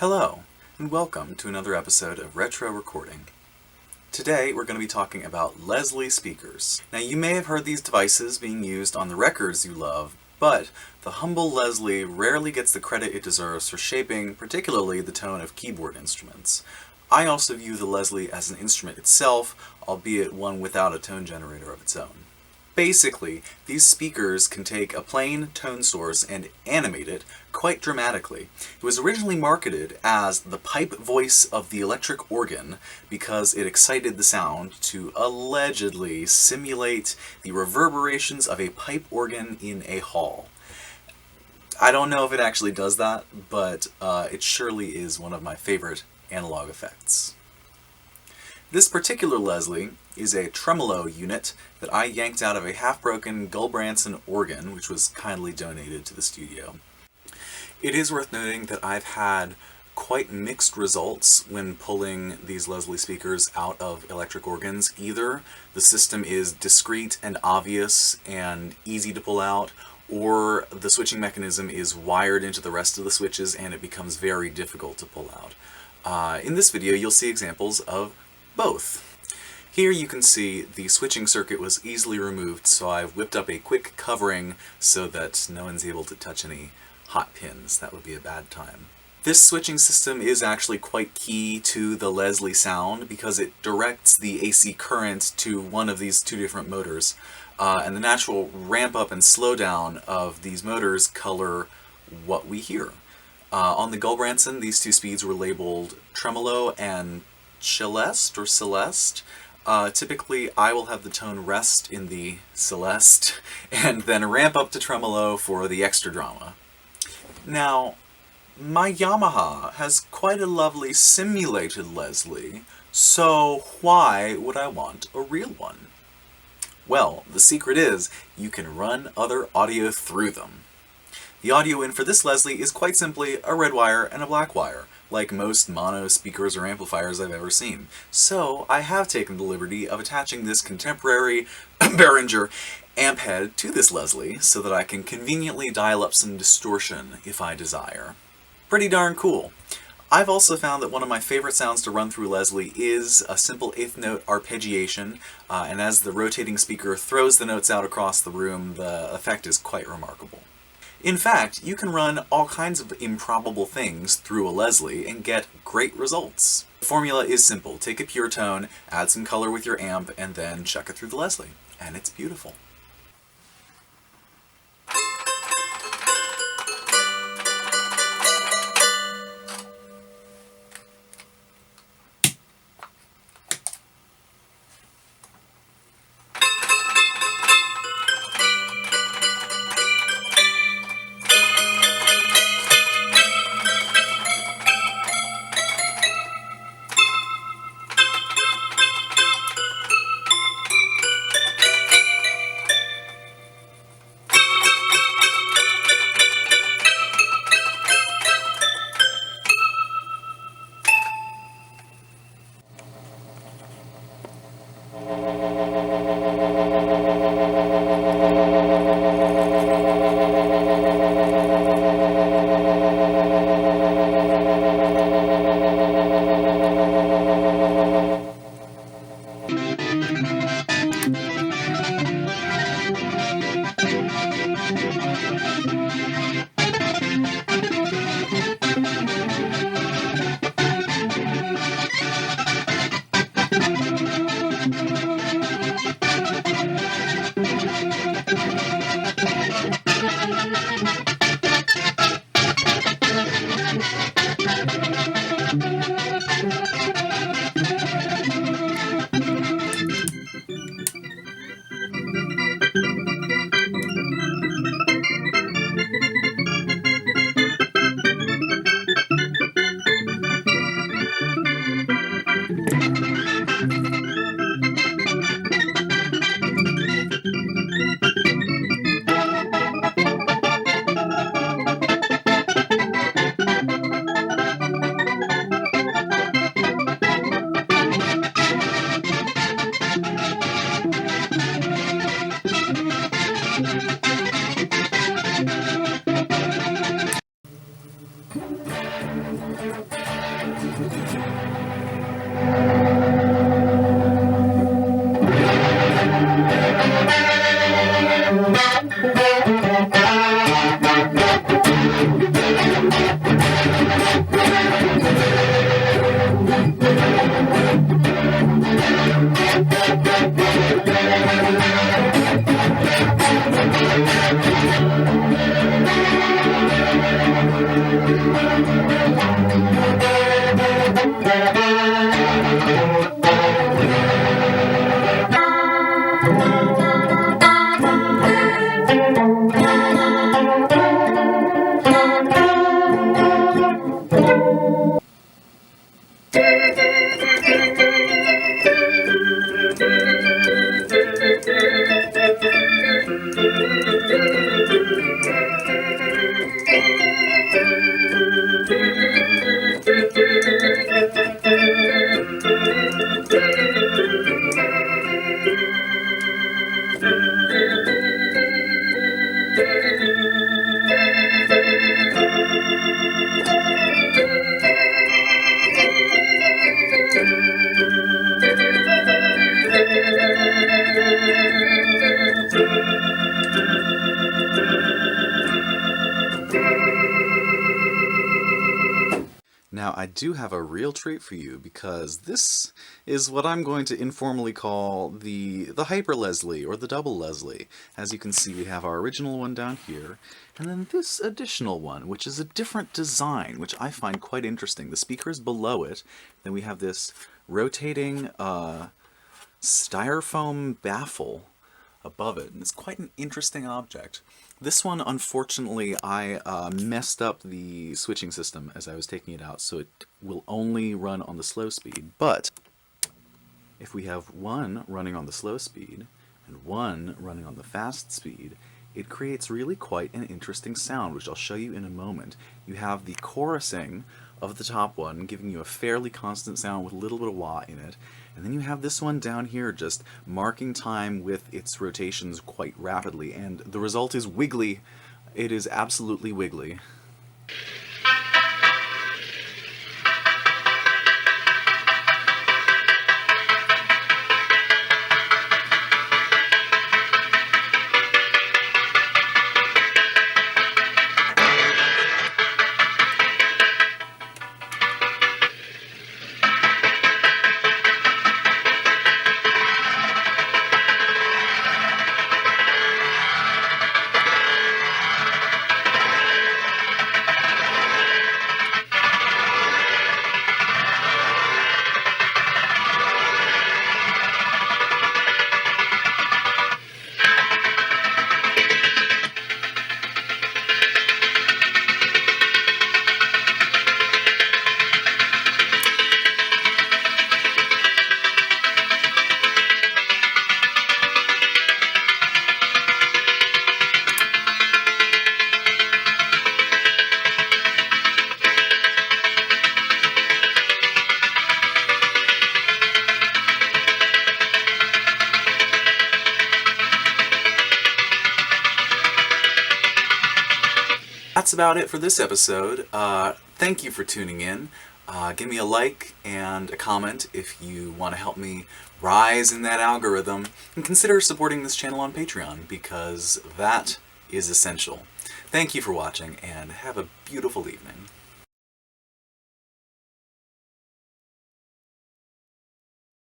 Hello, and welcome to another episode of Retro Recording. Today we're going to be talking about Leslie speakers. Now you may have heard these devices being used on the records you love, but the humble Leslie rarely gets the credit it deserves for shaping particularly the tone of keyboard instruments. I also view the Leslie as an instrument itself, albeit one without a tone generator of its own. Basically, these speakers can take a plain tone source and animate it quite dramatically. It was originally marketed as the pipe voice of the electric organ because it excited the sound to allegedly simulate the reverberations of a pipe organ in a hall. I don't know if it actually does that, but it surely is one of my favorite analog effects. This particular Leslie is a tremolo unit that I yanked out of a half-broken Gulbranson organ, which was kindly donated to the studio. It is worth noting that I've had quite mixed results when pulling these Leslie speakers out of electric organs. Either the system is discrete and obvious and easy to pull out, or the switching mechanism is wired into the rest of the switches and it becomes very difficult to pull out. In this video you'll see examples of both. Here you can see the switching circuit was easily removed, so I've whipped up a quick covering so that no one's able to touch any hot pins. That would be a bad time. This switching system is actually quite key to the Leslie sound because it directs the AC current to one of these two different motors, and the natural ramp up and slow down of these motors color what we hear. On the Gulbranson, these two speeds were labeled tremolo and Celeste. Typically I will have the tone rest in the Celeste and then ramp up to tremolo for the extra drama. Now, my Yamaha has quite a lovely simulated Leslie, so why would I want a real one? Well, the secret is you can run other audio through them. The audio in for this Leslie is quite simply a red wire and a black wire, like most mono speakers or amplifiers I've ever seen. So I have taken the liberty of attaching this contemporary Behringer amp head to this Leslie so that I can conveniently dial up some distortion if I desire. Pretty darn cool. I've also found that one of my favorite sounds to run through Leslie is a simple eighth note arpeggiation, and as the rotating speaker throws the notes out across the room, the effect is quite remarkable. In fact, you can run all kinds of improbable things through a Leslie and get great results. The formula is simple. Take a pure tone, add some color with your amp, and then chuck it through the Leslie. And it's beautiful. Now, I do have a real treat for you, because this is what I'm going to informally call the Hyper Leslie, or the Double Leslie. As you can see, we have our original one down here, and then this additional one, which is a different design, which I find quite interesting. The speaker is below it, then we have this rotating styrofoam baffle above it, and it's quite an interesting object. This one, unfortunately, I messed up the switching system as I was taking it out, so it will only run on the slow speed. But if we have one running on the slow speed and one running on the fast speed, it creates really quite an interesting sound, which I'll show you in a moment. You have the chorusing of the top one, giving you a fairly constant sound with a little bit of wah in it. And then you have this one down here just marking time with its rotations quite rapidly, and the result is wiggly. It is absolutely wiggly. That's about it for this episode. Thank you for tuning in. Give me a like and a comment if you want to help me rise in that algorithm, and consider supporting this channel on Patreon, because that is essential. Thank you for watching, and have a beautiful evening.